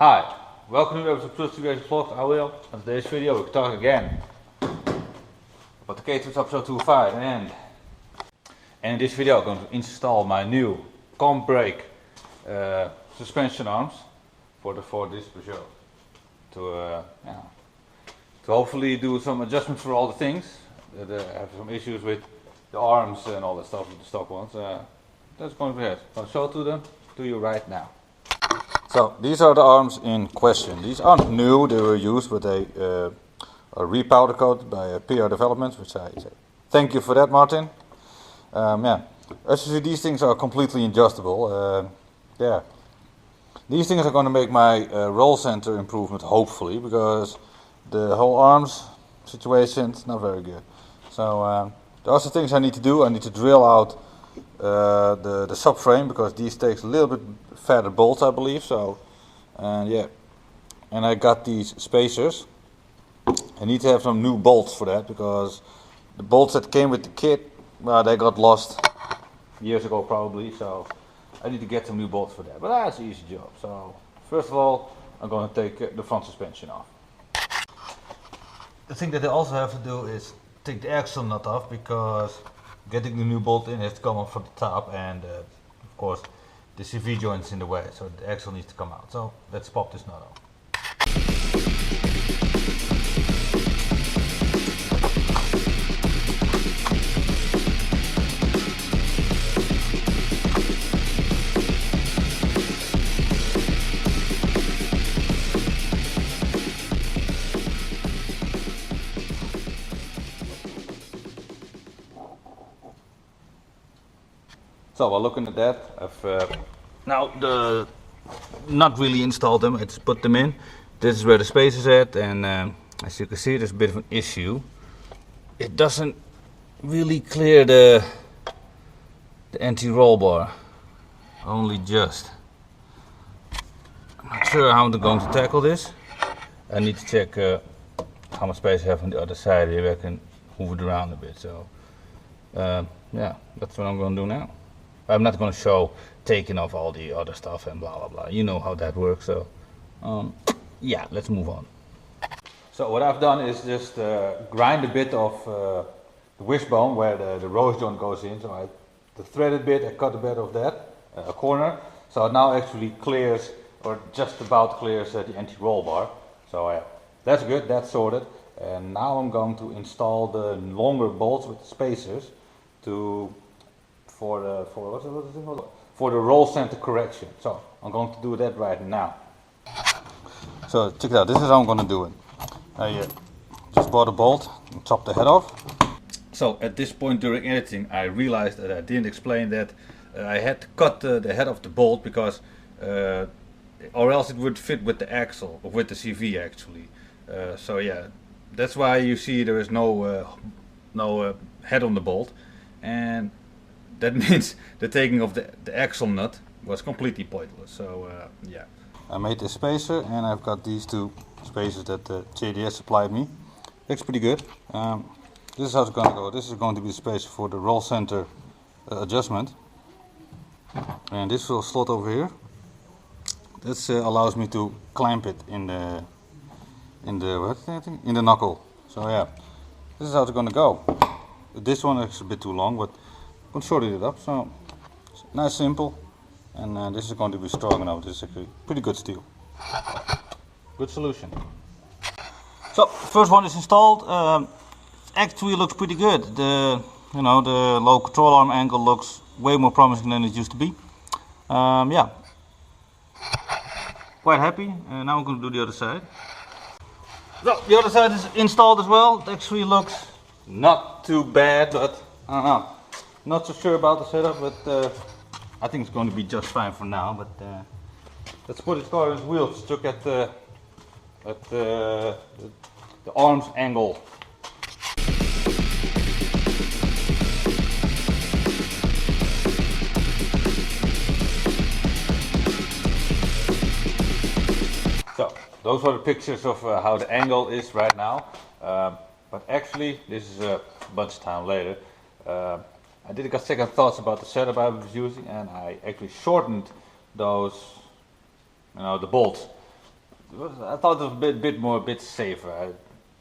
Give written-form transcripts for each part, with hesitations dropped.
Hi, welcome to the episode 2 vlog. I will, in today's video, we'll talk again about the K20 Peugeot 25 and in this video I'm going to install my new COmpbrake suspension arms for this Peugeot to hopefully do some adjustments for all the things that have some issues with the arms and all that stuff with the stock ones. That's going to be it. I'll show to you right now. So these are the arms in question. These aren't new, they were used with a repowder coat by PR Developments, which I say thank you for that, Martin. As you see, these things are completely adjustable. These things are going to make my roll center improvement, hopefully, because the whole arms situation is not very good. So there are some things I need to do. I need to drill out the subframe, because these takes a little bit fatter bolts, I believe. So and I got these spacers. I need to have some new bolts for that, because the bolts that came with the kit, well, they got lost years ago probably, so I need to get some new bolts for that, but that's an easy job. So first of all, I'm going to take the front suspension off. The thing that I also have to do is take the axle nut off, because getting the new bolt in has to come off from the top, and of course the CV joint is in the way, so the axle needs to come out. So let's pop this nut off. So while looking at that, I've now not really installed them, I just put them in. This is where the space is at, and as you can see, there's a bit of an issue. It doesn't really clear the anti-roll bar, only just. I'm not sure how I'm going to tackle this. I need to check how much space I have on the other side here. I can move it around a bit. So yeah, that's what I'm going to do now. I'm not going to show taking off all the other stuff and blah blah blah. You know how that works. So yeah, let's move on. So what I've done is just grind a bit of the wishbone where the rose joint goes in. So the threaded bit, I cut a bit of that, a corner. So it now actually clears, or just about clears, the anti-roll bar. So that's good, that's sorted. And now I'm going to install the longer bolts with the spacers for the roll center correction. So I'm going to do that right now. So check it out, this is how I'm going to do it. I just bought a bolt and chopped the head off. So at this point during editing, I realized that I didn't explain that I had to cut the head of the bolt, because or else it would fit with the axle, or with the CV actually. So yeah, that's why you see there is no head on the bolt, and that means the taking of the axle nut was completely pointless. So yeah. I made this spacer, and I've got these two spacers that JDS supplied me. Looks pretty good. This is how it's going to go. This is going to be the spacer for the roll center adjustment. And this will slot over here. This allows me to clamp it in the knuckle. So yeah, this is how it's going to go. This one is a bit too long, but I'm going to shorten it up. So nice, simple, and this is going to be strong enough. This is actually pretty good steel. Good solution. So first one is installed. Actually looks pretty good. The low control arm angle looks way more promising than it used to be. Yeah, quite happy. Now I'm going to do the other side. So the other side is installed as well. It actually looks not too bad, but I don't know. Not so sure about the setup, but I think it's going to be just fine for now. But let's put it on his wheels to get the arms angle. So those are the pictures of how the angle is right now. But actually, this is a bunch of time later. I did get second thoughts about the setup I was using, and I actually shortened those, the bolts I thought it was a bit safer,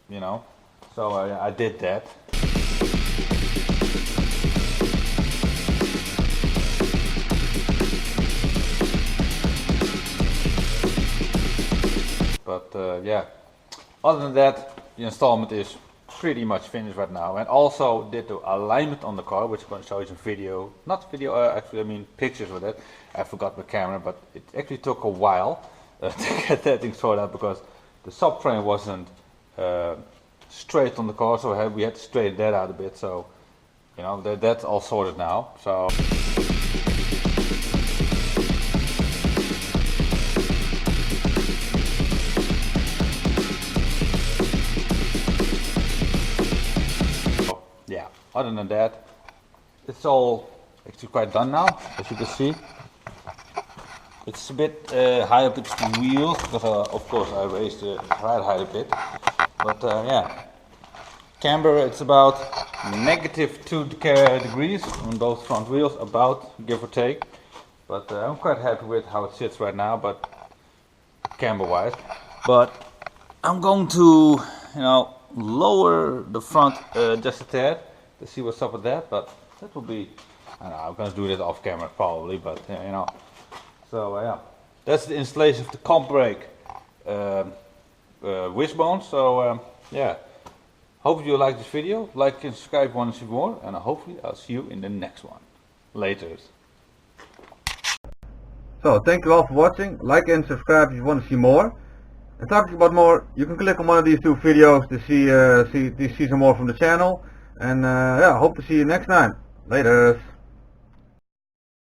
you know. So I did that. But yeah, other than that, the installment is pretty much finished right now. And also did the alignment on the car, which I'm going to show you some video, not video, actually I mean pictures with it. I forgot the camera, but it actually took a while to get that thing sorted out because the subframe wasn't straight on the car, so we had to straighten that out a bit. So you know that's all sorted now. So. Yeah, other than that, it's all actually quite done now, as you can see. It's a bit high up against the wheels, because of course I raised the ride height a bit. But yeah, camber, it's about -2 degrees on both front wheels, about, give or take. But I'm quite happy with how it sits right now, but camber wise. But I'm going to, you know, lower the front just a tad to see what's up with that, but that will be, I don't know, I'm gonna do that off camera probably, but you know. So yeah, that's the installation of the COmpbrake Wishbones. So yeah, hope you like this video. Like and subscribe if you want to see more, and hopefully I'll see you in the next one. Later. So thank you all for watching. Like and subscribe if you want to see more. And talking about more, you can click on one of these two videos to see some more from the channel. And yeah, hope to see you next time. Later.